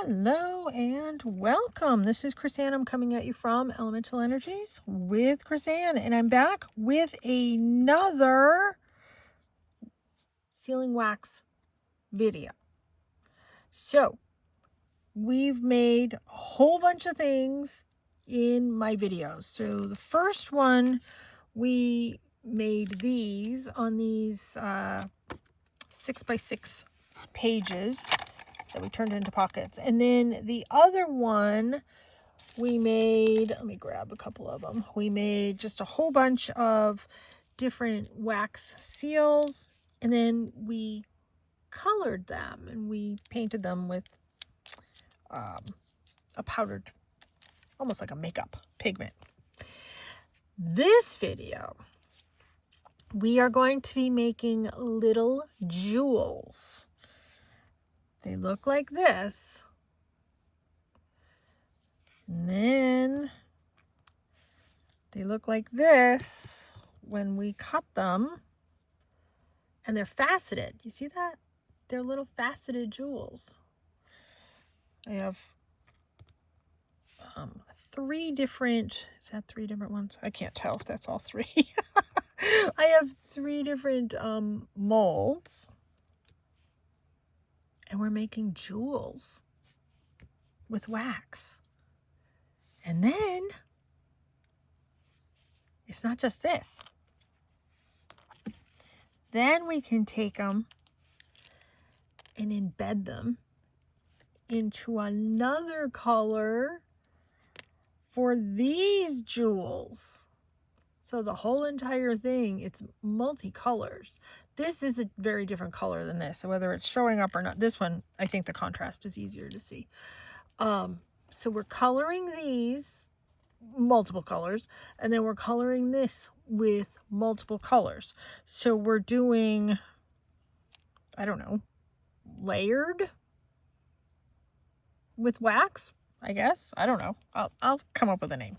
Hello and welcome. This is Chris-Ann. I'm coming at you from Elemental Energies with Chris-Ann, and I'm back with another sealing wax video. So we've made a whole bunch of things in my videos. So the first one, we made these on these 6x6 pages that we turned into pockets. And then the other one we made, let me grab a couple of them. We made just a whole bunch of different wax seals, and then we colored them and we painted them with a powdered, almost like a makeup pigment. This video, we are going to be making little jewels. They look like this. And then they look like this when we cut them. And they're faceted. You see that? They're little faceted jewels. I have three different, is that three different ones? I can't tell if that's all three. I have three different molds. And we're making jewels with wax. And then, it's not just this. Then we can take them and embed them into another color for these jewels. So the whole entire thing, it's multicolors. This is a very different color than this. So whether it's showing up or not, this one, I think the contrast is easier to see. So we're coloring these multiple colors, and then we're coloring this with multiple colors. So we're doing, I don't know, layered with wax, I guess. I don't know. I'll come up with a name.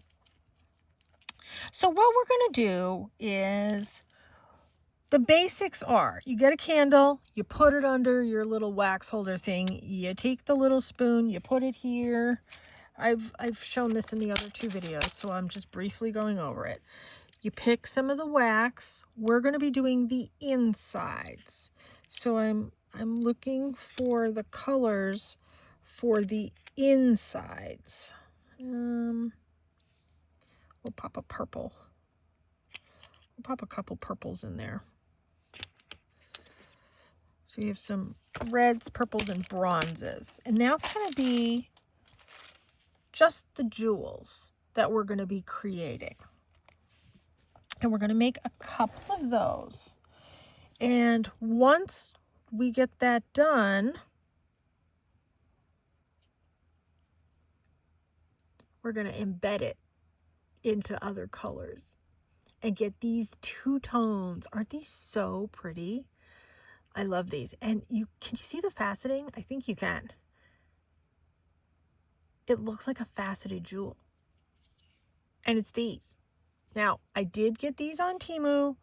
So what we're going to do is, the basics are, you get a candle, you put it under your little wax holder thing, you take the little spoon, you put it here. I've shown this in the other two videos, so I'm just briefly going over it. You pick some of the wax. We're going to be doing the insides. So I'm looking for the colors for the insides. We'll pop a purple. We'll pop a couple purples in there. So you have some reds, purples, and bronzes. And now it's going to be just the jewels that we're going to be creating. And we're going to make a couple of those. And once we get that done, we're going to embed it into other colors and get these two tones. Aren't these so pretty? I love these. And can you see the faceting? I think you can. It looks like a faceted jewel. And it's these. Now, I did get these on Temu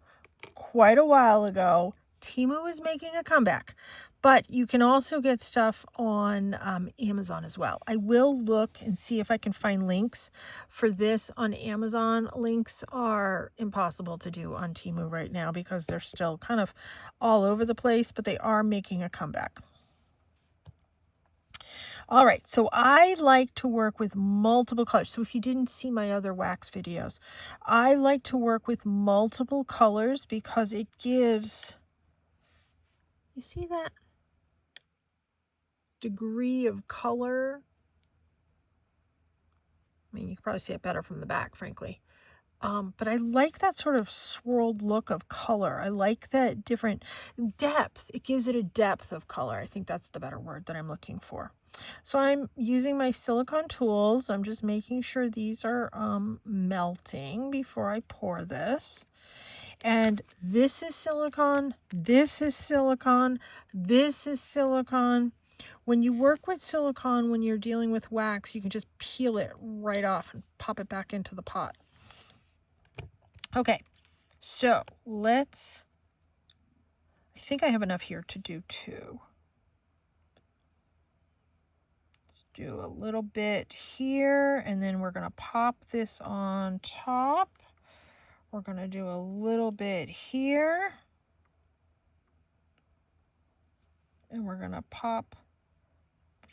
quite a while ago. Temu is making a comeback, but you can also get stuff on Amazon as well. I will look and see if I can find links for this on Amazon. Links are impossible to do on Temu right now because they're still kind of all over the place, but they are making a comeback. All right, so I like to work with multiple colors. So if you didn't see my other wax videos, I like to work with multiple colors because it gives, you see that degree of color? I mean, you can probably see it better from the back, frankly. But I like that sort of swirled look of color. I like that different depth. It gives it a depth of color. I think that's the better word that I'm looking for. So I'm using my silicone tools. I'm just making sure these are melting before I pour this. And this is silicone, this is silicone, this is silicone. When you work with silicone, when you're dealing with wax, you can just peel it right off and pop it back into the pot. Okay, so I think I have enough here to do two. Let's do a little bit here, and then we're going to pop this on top. We're going to do a little bit here. And we're going to pop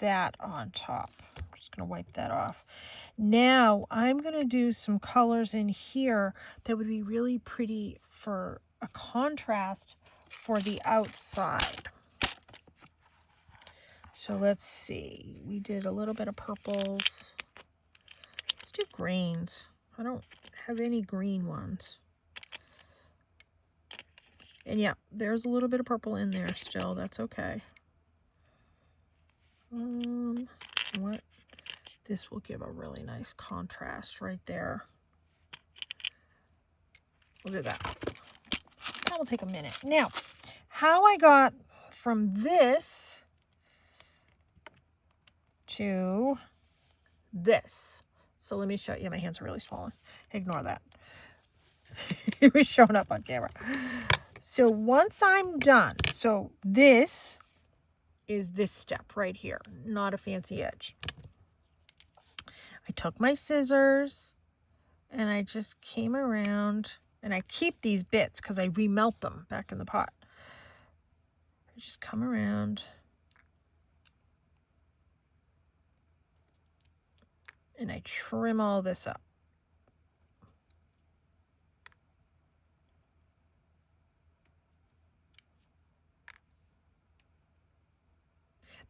that on top. I'm just going to wipe that off. Now I'm going to do some colors in here that would be really pretty for a contrast for the outside. So let's see. We did a little bit of purples. Let's do greens. I don't have any green ones. And yeah, there's a little bit of purple in there still. That's okay. What? This will give a really nice contrast right there. We'll do that. That will take a minute. Now, how I got from this to this. So let me show you. My hands are really swollen. Ignore that. It was showing up on camera. So once I'm done, so this is this step right here, not a fancy edge. I took my scissors and I just came around, and I keep these bits because I remelt them back in the pot. I just come around and I trim all this up.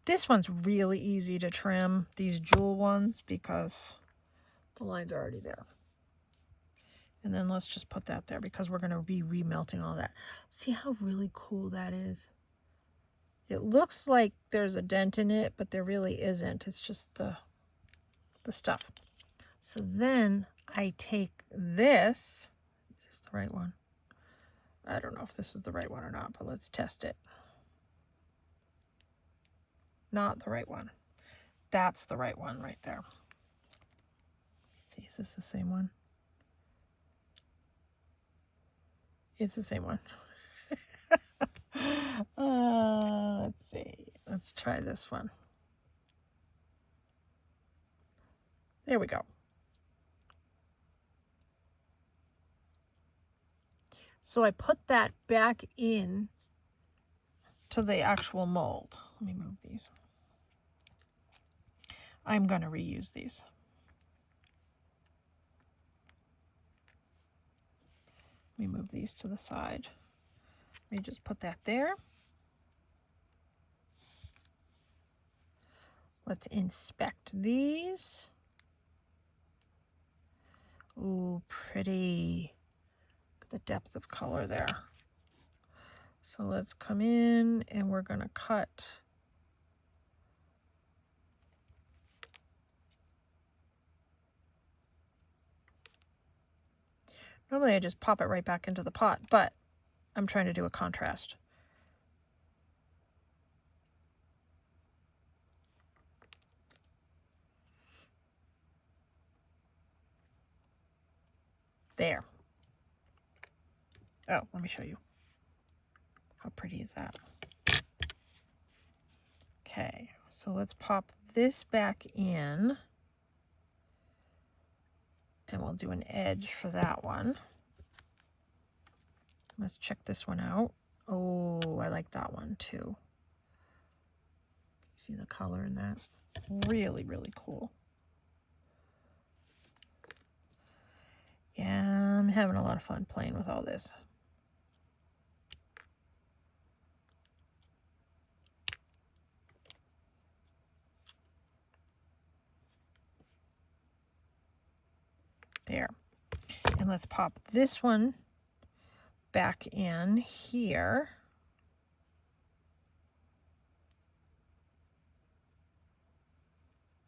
This one's really easy to trim, these jewel ones, because the lines are already there. And then let's just put that there because we're going to be remelting all that. See how really cool that is? It looks like there's a dent in it, but there really isn't. It's just the stuff. So then I take this. Is this the right one? I don't know if this is the right one or not, but let's test it. Not the right one. That's the right one right there. Let's see, is this the same one? It's the same one. Let's see. Let's try this one. There we go. So I put that back in to the actual mold. Let me move these. I'm going to reuse these. Let me move these to the side. Let me just put that there. Let's inspect these. Ooh, pretty. Look at the depth of color there. So let's come in and we're going to cut. Normally I just pop it right back into the pot, but I'm trying to do a contrast. There. Oh, let me show you. How pretty is that? Okay, so let's pop this back in. And we'll do an edge for that one. Let's check this one out. Oh, I like that one too. See the color in that? Really, really cool. Yeah, I'm having a lot of fun playing with all this. There. And let's pop this one back in here.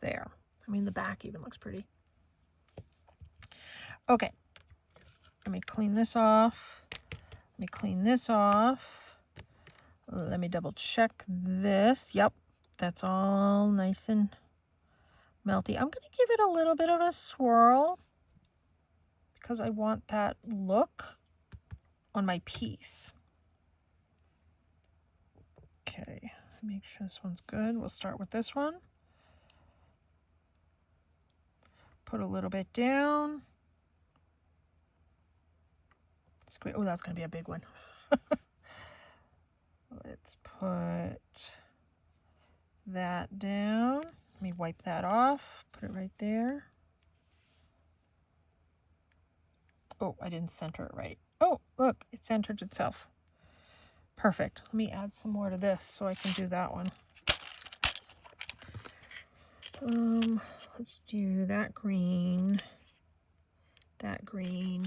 There. I mean, the back even looks pretty. Okay. Let me clean this off. Let me clean this off. Let me double check this. Yep. That's all nice and melty. I'm going to give it a little bit of a swirl because I want that look on my piece. Okay, make sure this one's good. We'll start with this one. put a little bit down. Oh, that's going to be a big one. Let's put that down. Let me wipe that off. Put it right there. Oh, I didn't center it right. Oh, look, it centered itself. Perfect. Let me add some more to this so I can do that one. Let's do that green, and that green.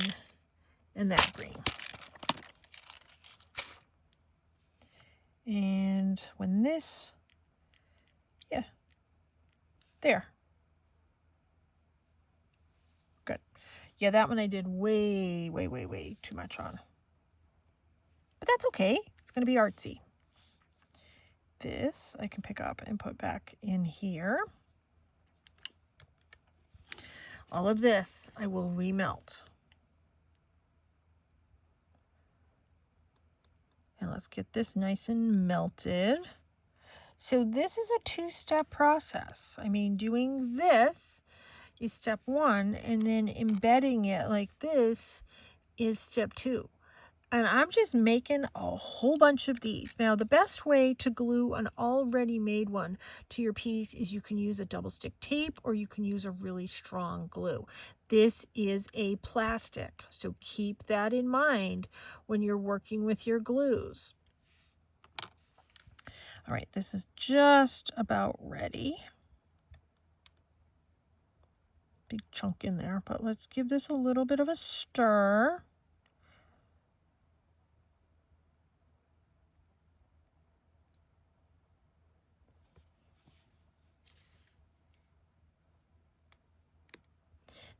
And when this, yeah, there. Good. Yeah, that one I did way too much on. But that's okay. It's going to be artsy. This I can pick up and put back in here. All of this I will remelt. And let's get this nice and melted. So this is a two-step process. I mean, doing this is step one, and then embedding it like this is step two. And I'm just making a whole bunch of these. Now, the best way to glue an already made one to your piece is you can use a double stick tape or you can use a really strong glue. This is a plastic, so keep that in mind when you're working with your glues. All right, this is just about ready. Big chunk in there, but let's give this a little bit of a stir.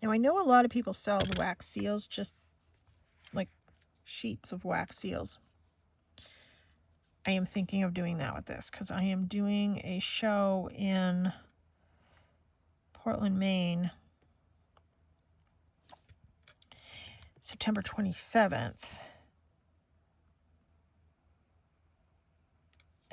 Now, I know a lot of people sell the wax seals, just like sheets of wax seals. I am thinking of doing that with this because I am doing a show in Portland, Maine, September 27th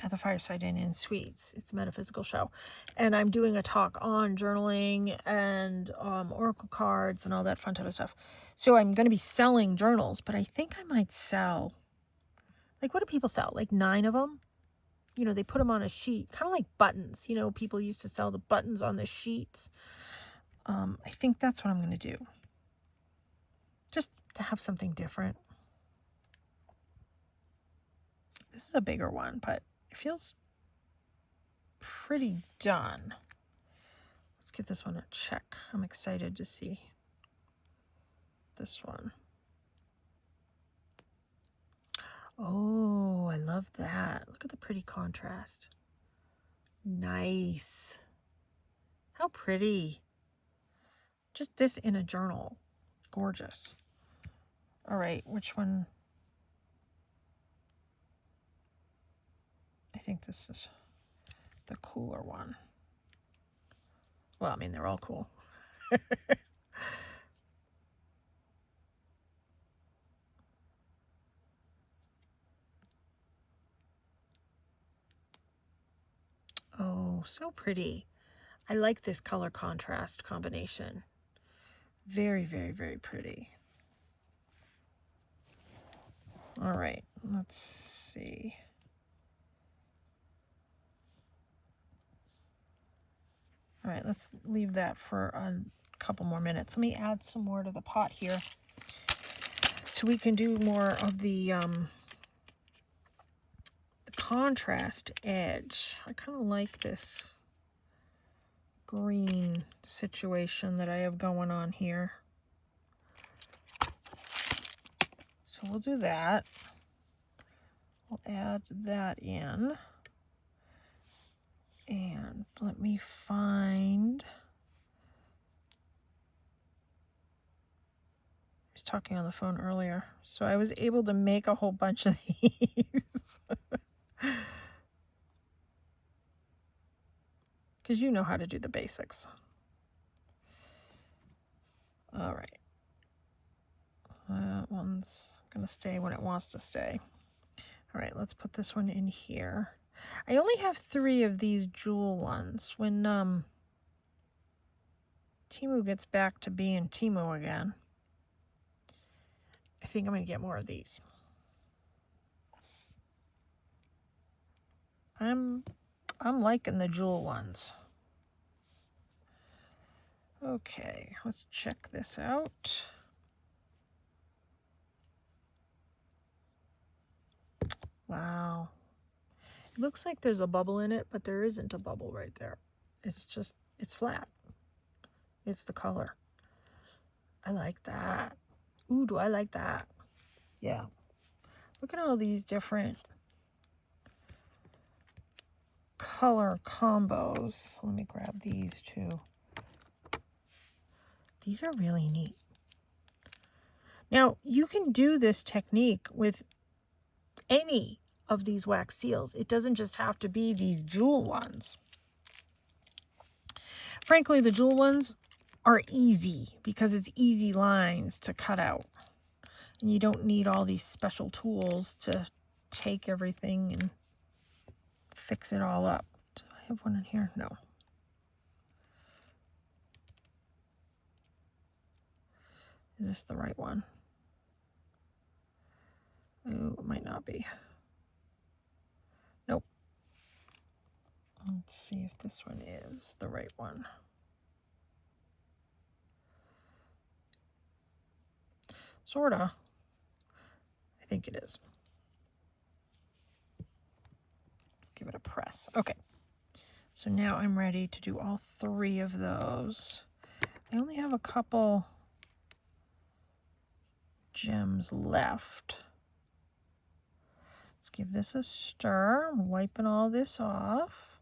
at the Fireside Inn and Suites. It's a metaphysical show. And I'm doing a talk on journaling and oracle cards and all that fun type of stuff. So I'm going to be selling journals, but I think I might sell, like, what do people sell? Like 9 of them? You know, they put them on a sheet, kind of like buttons. You know, people used to sell the buttons on the sheets. I think that's what I'm going to do. Just to have something different. This is a bigger one, but it feels pretty done. Let's give this one a check. I'm excited to see this one. Oh, I love that. Look at the pretty contrast. Nice. How pretty. Just this in a journal. Gorgeous. All right, which one? I think this is the cooler one. Well, I mean, they're all cool. Oh, so pretty. I like this color contrast combination. Very pretty. All right, let's see. All right, let's leave that for a couple more minutes. Let me add some more to the pot here so we can do more of the contrast edge. I kind of like this green situation that I have going on here. So we'll do that. We'll add that in. And let me find... I was talking on the phone earlier, so I was able to make a whole bunch of these. Because you know how to do the basics. All right. That one's going to stay when it wants to stay. All right, let's put this one in here. I only have 3 of these jewel ones. When Timu gets back to being Timu again. I think I'm going to get more of these. I'm liking the jewel ones. Okay, let's check this out. Wow. It looks like there's a bubble in it, but there isn't a bubble right there. It's just, it's flat. It's the color. I like that. Ooh, do I like that? Yeah. Look at all these different color combos. Let me grab these too. These are really neat. Now, you can do this technique with any of these wax seals. It doesn't just have to be these jewel ones. Frankly, the jewel ones are easy because it's easy lines to cut out. And you don't need all these special tools to take everything and fix it all up. Do I have one in here? No. Is this the right one? Oh, it might not be. Nope. Let's see if this one is the right one. Sorta. I think it is. Let's give it a press. Okay. So now I'm ready to do all 3 of those. I only have a couple gems left. Let's give this a stir. I'm wiping all this off.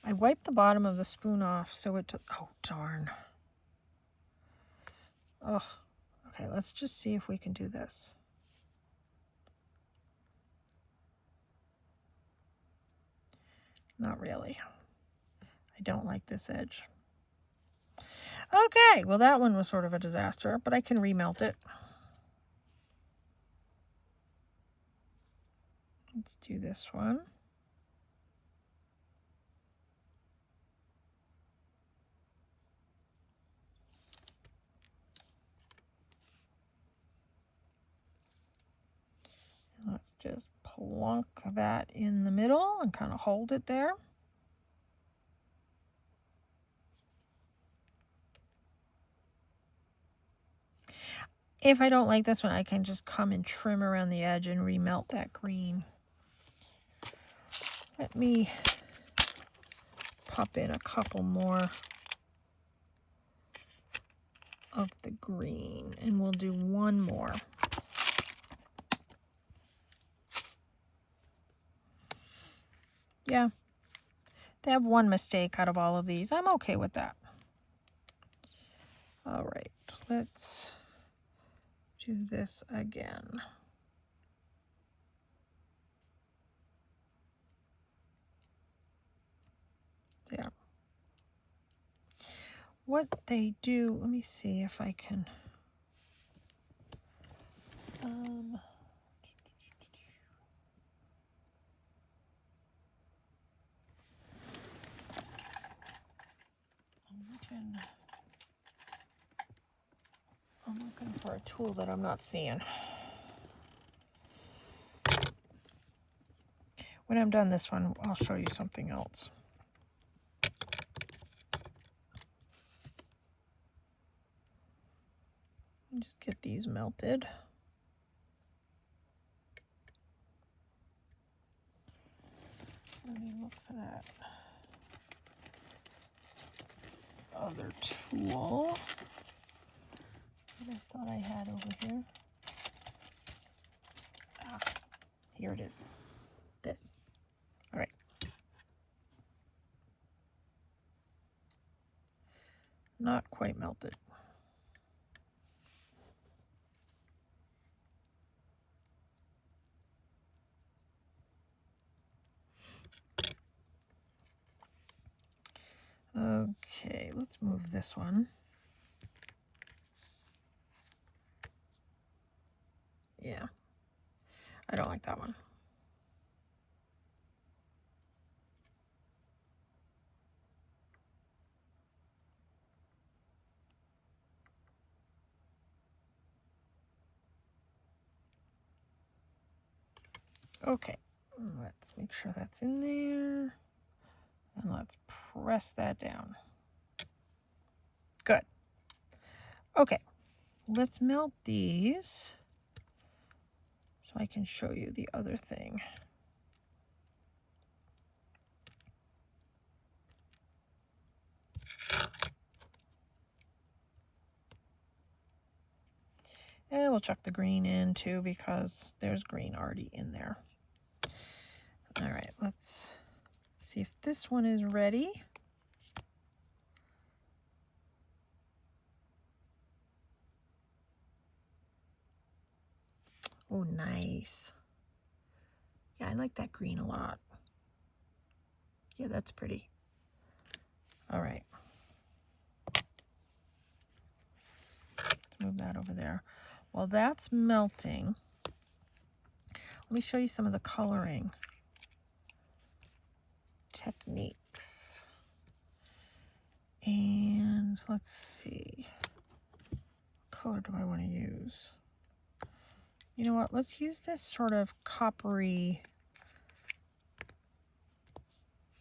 I wiped the bottom of the spoon off so it took, oh darn. Oh, okay, let's just see if we can do this. Not really. I don't like this edge. Okay, well that one was sort of a disaster, but I can remelt it. Let's do this one. Let's just plunk that in the middle and kind of hold it there. If I don't like this one, I can just come and trim around the edge and remelt that green. Let me pop in a couple more of the green, and we'll do one more. Yeah, to have one mistake out of all of these, I'm okay with that. All right, let's do this again. There. What they do, let me see if I can. I'm looking for a tool that I'm not seeing. When I'm done this one, I'll show you something else. Just get these melted. Let me look for that other tool that I thought I had over here. Ah, here it is. This. All right. Not quite melted. Okay, let's move this one. Yeah. I don't like that one. Okay, let's make sure that's in there. And let's press that down. Good. Okay, let's melt these so I can show you the other thing. And we'll chuck the green in too because there's green already in there. All right, let's see if this one is ready. Oh, nice. Yeah, I like that green a lot. Yeah, that's pretty. All right. Let's move that over there. While that's melting, let me show you some of the coloring techniques. And let's see. What color do I want to use? You know what? Let's use this sort of coppery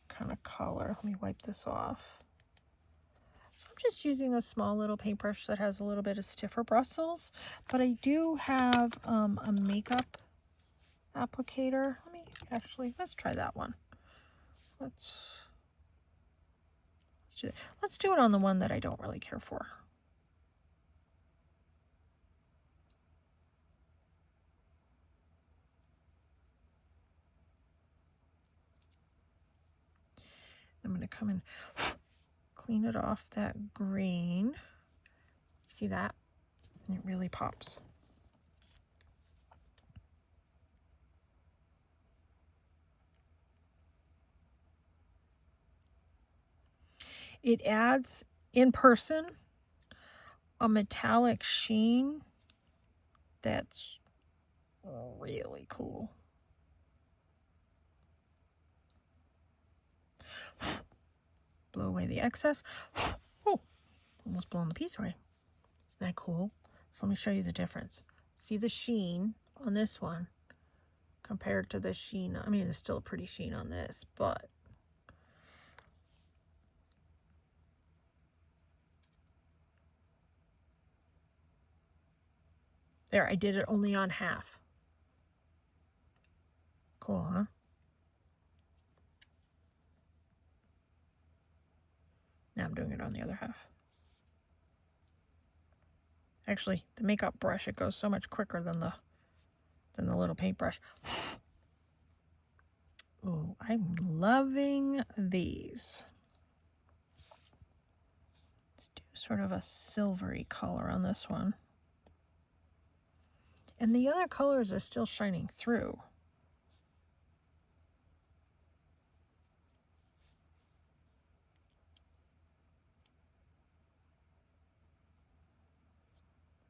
kind of color. Let me wipe this off. So I'm just using a small little paintbrush that has a little bit of stiffer bristles, but I do have a makeup applicator. Let's try that one. Let's do it. Let's do it on the one that I don't really care for. I'm going to come and clean it off that green. See that? It really pops. It adds, in person, a metallic sheen that's really cool. Blow away the excess. Oh, almost blown the piece away. Isn't that cool? So let me show you the difference. See the sheen on this one compared to the sheen. I mean, there's still a pretty sheen on this, but there, I did it only on half. Cool, huh? Now I'm doing it on the other half. Actually, the makeup brush, it goes so much quicker than the little paintbrush. Oh, I'm loving these. Let's do sort of a silvery color on this one. And the other colors are still shining through.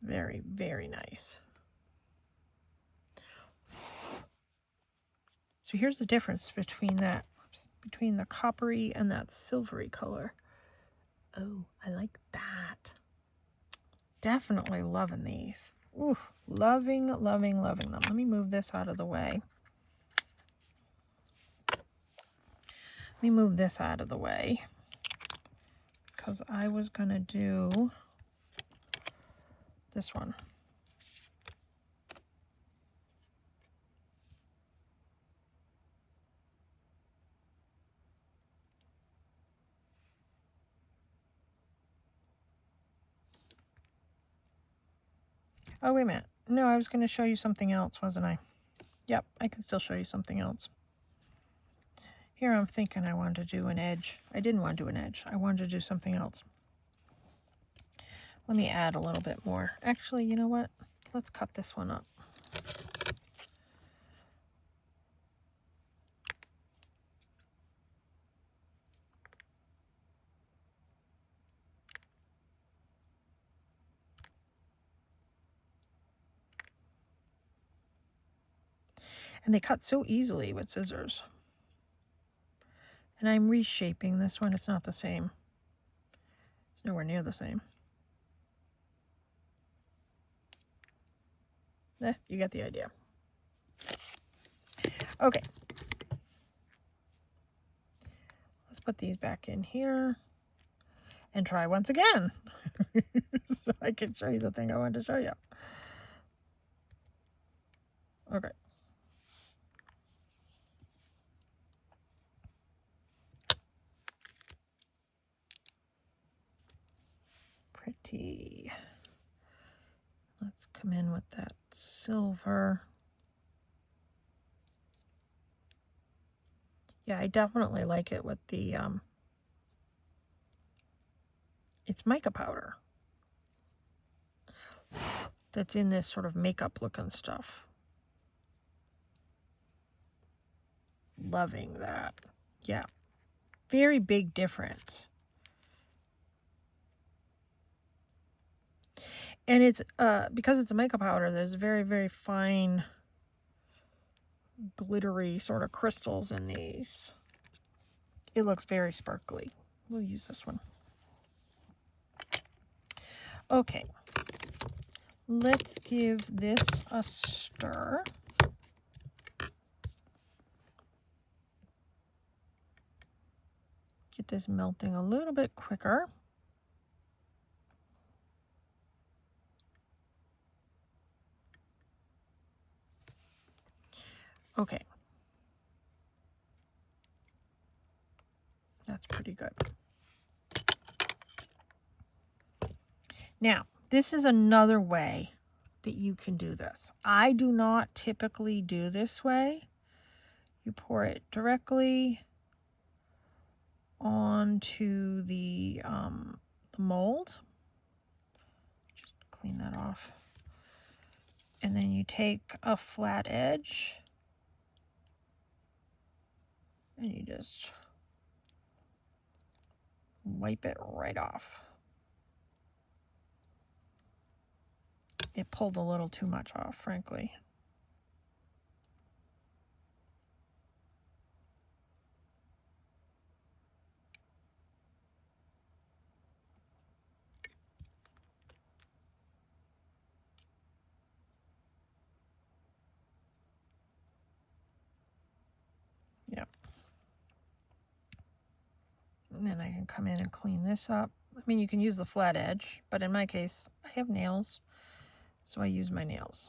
Very, very nice. So here's the difference between that, between the coppery and that silvery color. Oh, I like that. Definitely loving these. Ooh, loving, loving, loving them. Let me move this out of the way. Let me move this out of the way because I was going to do this one. Oh, wait a minute. No, I was going to show you something else, wasn't I? Yep, I can still show you something else. Here I'm thinking I wanted to do an edge. I didn't want to do an edge. I wanted to do something else. Let me add a little bit more. Actually, you know what? Let's cut this one up. And they cut so easily with scissors. And I'm reshaping this one. It's not the same. It's nowhere near the same. You get the idea. Okay. Let's put these back in here and try once again. So I can show you the thing I wanted to show you. Okay. Pretty. Let's come in with that silver. Yeah, I definitely like it with the, it's mica powder that's in this sort of makeup looking stuff. Loving that. Yeah. Very big difference. And it's, because it's a mica powder, there's very, very fine, glittery sort of crystals in these. It looks very sparkly. We'll use this one. Okay. Let's give this a stir. Get this melting a little bit quicker. Okay. That's pretty good. Now, this is another way that you can do this. I do not typically do this way. You pour it directly onto the mold. Just clean that off. And then you take a flat edge and you just wipe it right off. It pulled a little too much off, frankly. Yep. And then I can come in and clean this up. I mean, you can use the flat edge, but in my case, I have nails, so I use my nails.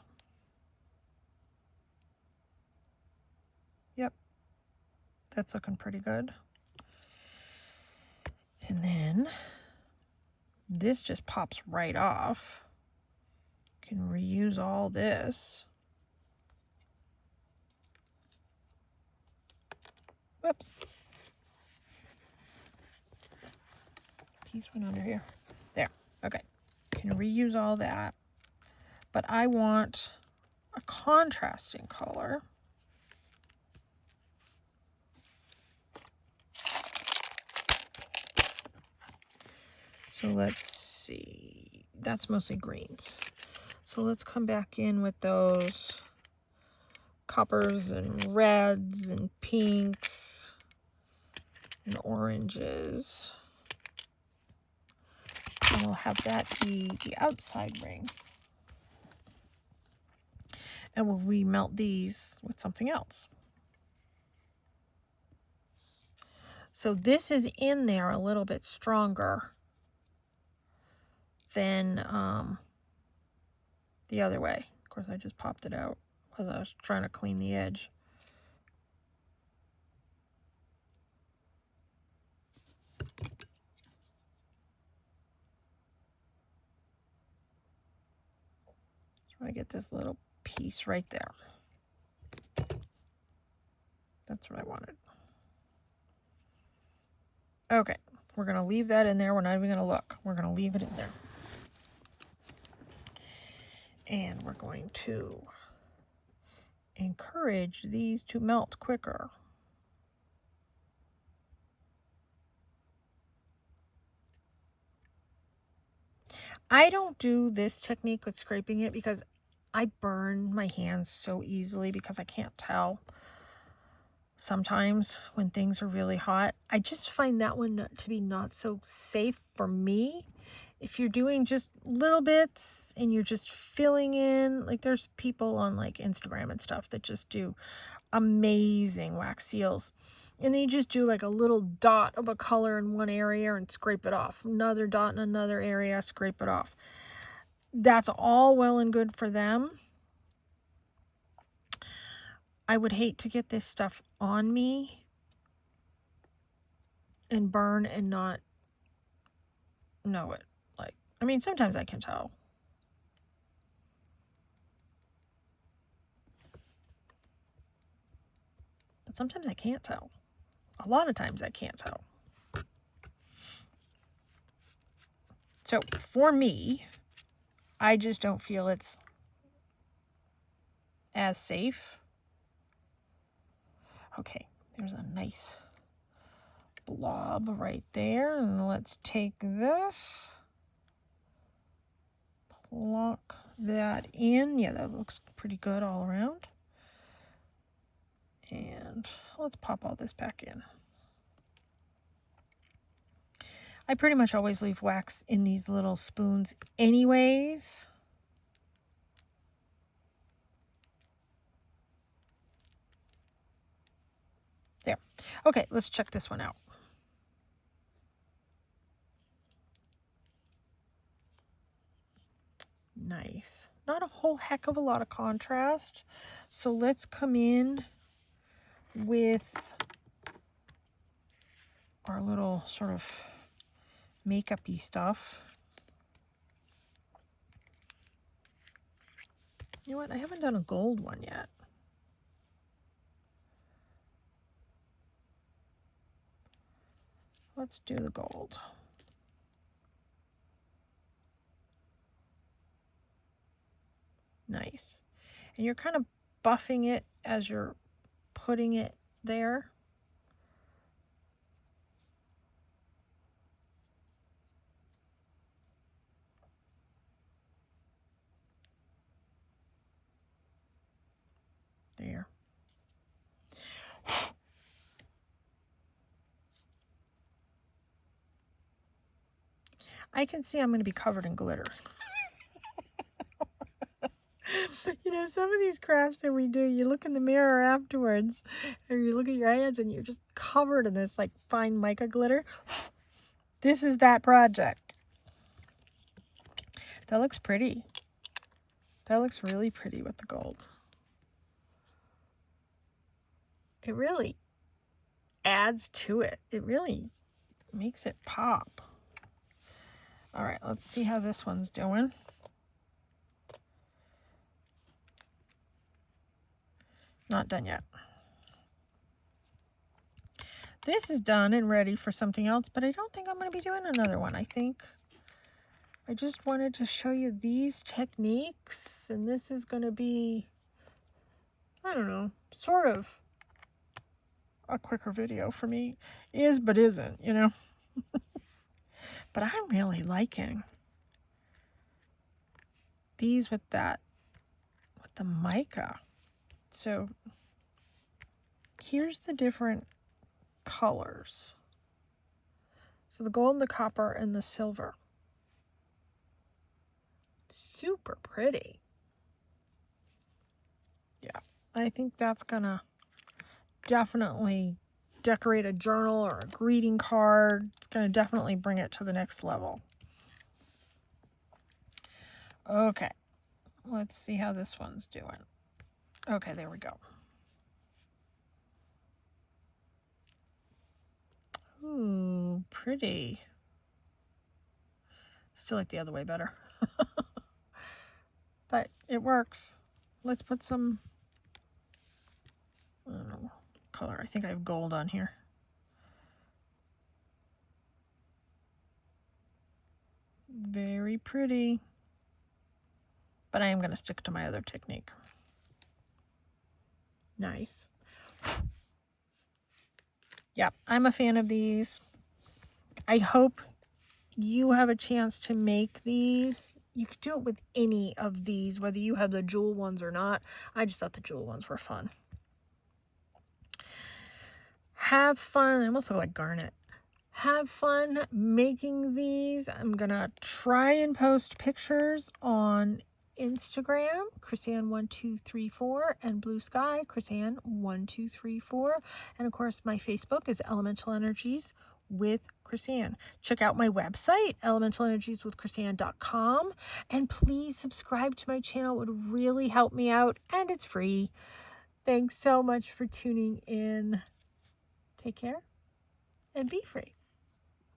Yep. That's looking pretty good. And then this just pops right off. You can reuse all this. Whoops. Piece went under here. There. Okay. Can reuse all that. But I want a contrasting color. So let's see. That's mostly greens. So let's come back in with those coppers and reds and pinks and oranges. And we'll have that be the outside ring. And we'll remelt these with something else. So this is in there a little bit stronger than the other way. Of course, I just popped it out because I was trying to clean the edge. Just want to get this little piece right there. That's what I wanted. Okay, we're going to leave that in there. We're not even going to look. We're going to leave it in there. And we're going to encourage these to melt quicker. I don't do this technique with scraping it because I burn my hands so easily because I can't tell sometimes when things are really hot. I just find that one to be not so safe for me. If you're doing just little bits and you're just filling in, like there's people on like Instagram and stuff that just do amazing wax seals. And then you just do like a little dot of a color in one area and scrape it off. Another dot in another area, scrape it off. That's all well and good for them. I would hate to get this stuff on me and burn and not know it. Like, I mean, sometimes I can tell. But sometimes I can't tell. A lot of times I can't tell. So for me, I just don't feel it's as safe. Okay, there's a nice blob right there. And let's take this, plonk that in. Yeah, that looks pretty good all around. And let's pop all this back in. I pretty much always leave wax in these little spoons anyways. There. Okay, let's check this one out. Nice. Not a whole heck of a lot of contrast. So let's come in with our little sort of makeup-y stuff. You know what? I haven't done a gold one yet. Let's do the gold. Nice. And you're kind of buffing it as you're putting it there. There. I can see I'm going to be covered in glitter. You know, some of these crafts that we do, you look in the mirror afterwards, and you look at your hands, and you're just covered in this, like, fine mica glitter. This is that project. That looks pretty. That looks really pretty with the gold. It really adds to it. It really makes it pop. All right, let's see how this one's doing. Not done yet. This is done and ready for something else, but I don't think I'm going to be doing another one. I think I just wanted to show you these techniques, and this is going to be, I don't know, sort of a quicker video for me. Is, but isn't, you know. But I'm really liking these with that, with the mica. So here's the different colors. So the gold, the copper, and the silver. Super pretty. Yeah, I think that's gonna definitely decorate a journal or a greeting card. It's gonna definitely bring it to the next level. Okay, let's see how this one's doing. Okay, there we go. Ooh, pretty. Still like the other way better. But it works. Let's put some, I don't know, color. I think I have gold on here. Very pretty. But I am going to stick to my other technique. Nice. Yep, I'm a fan of these. I hope you have a chance to make these you could do it with any of these, whether you have the jewel ones or not. I just thought the jewel ones were fun. Have fun. They almost look like garnet. Have fun making these. I'm gonna try and post pictures on Instagram, Chrisanne1234, and Blue Sky, Chrisanne1234. And of course, my Facebook is Elemental Energies with Chrisanne. Check out my website, elementalenergieswithchrisanne.com, and please subscribe to my channel. It would really help me out, and it's free. Thanks so much for tuning in. Take care and be free.